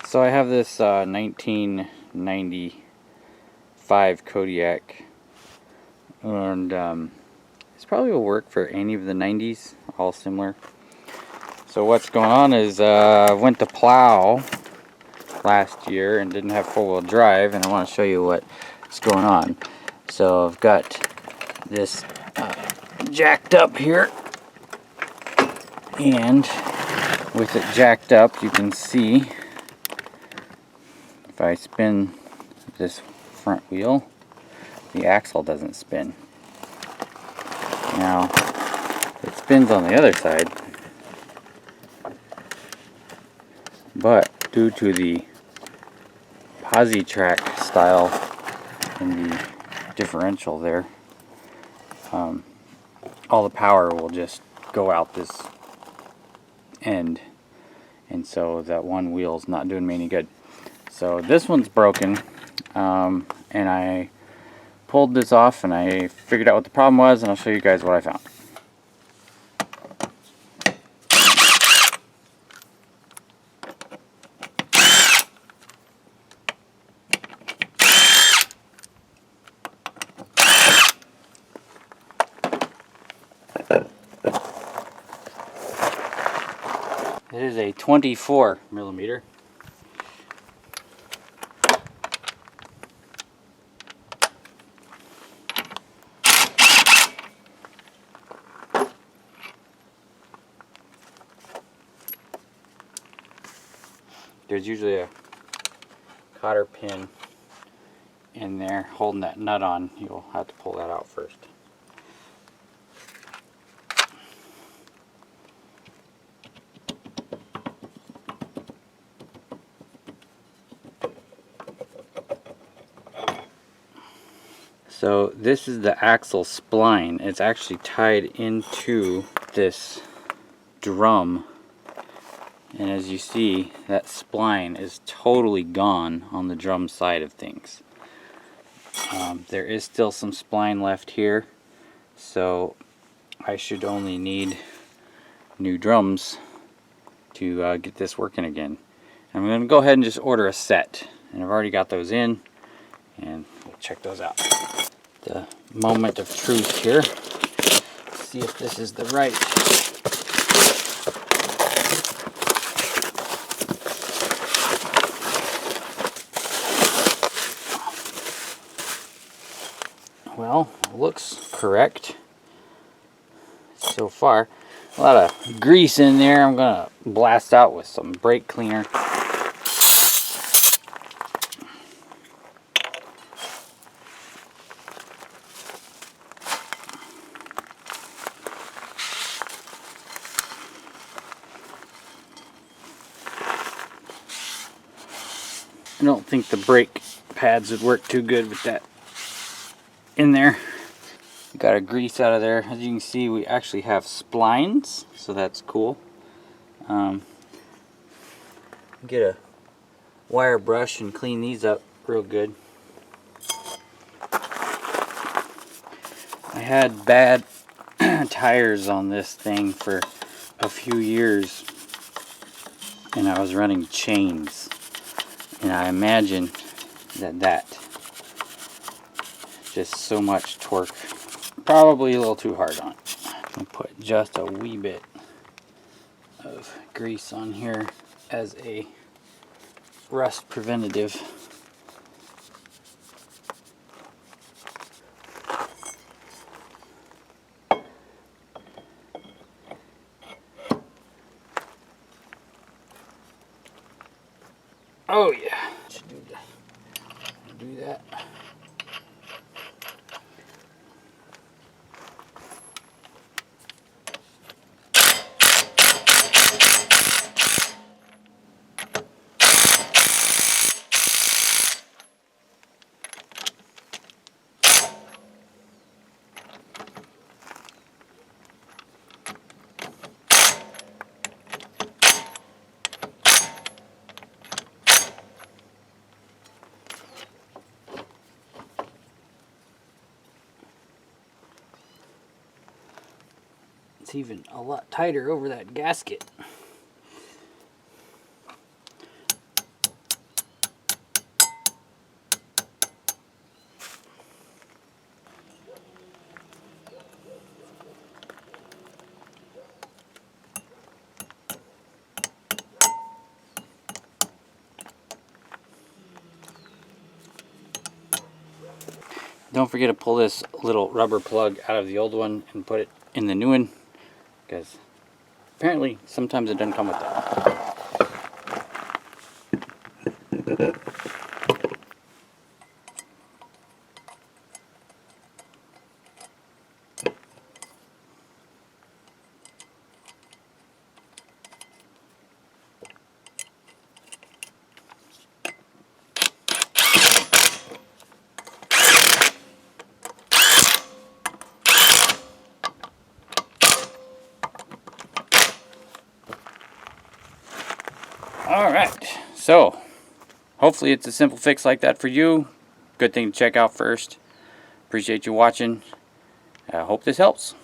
So I have this 1995 Kodiak, and this probably will work for any of the 90s, all similar. So what's going on is I went to plow last year and didn't have four-wheel drive, and I want to show you what's going on. So I've got this jacked up here, and with it jacked up, you can see if I spin this front wheel, the axle doesn't spin. Now it spins on the other side, but due to the posi-track style in the differential there, all the power will just go out this end, and so that one wheel's not doing me any good. So this one's broken, and I pulled this off and I figured out what the problem was, and I'll show you guys what I found. It is a 24 millimeter. There's usually a cotter pin in there holding that nut on. You'll have to pull that out first. So this is the axle spline. It's actually tied into this drum, and as you see, that spline is totally gone on the drum side of things. There is still some spline left here, so I should only need new drums to get this working again. I'm going to go ahead and just order a set, and I've already got those in, and we'll check those out. The moment of truth here. See if this is the right. Well, looks correct so far. A lot of grease in there. I'm gonna blast out with some brake cleaner. I don't think the brake pads would work too good with that in there. Got a grease out of there. As you can see, we actually have splines, so that's cool. Get a wire brush and clean these up real good. I had bad tires on this thing for a few years, and I was running chains, and I imagine that just so much torque, probably a little too hard on it. I'm going to put just a wee bit of grease on here as a rust preventative. Oh yeah, should do that. It's even a lot tighter over that gasket. Don't forget to pull this little rubber plug out of the old one and put it in the new one, because apparently sometimes it doesn't come with that. Alright, so hopefully it's a simple fix like that for you. Good thing to check out first. Appreciate you watching. I hope this helps.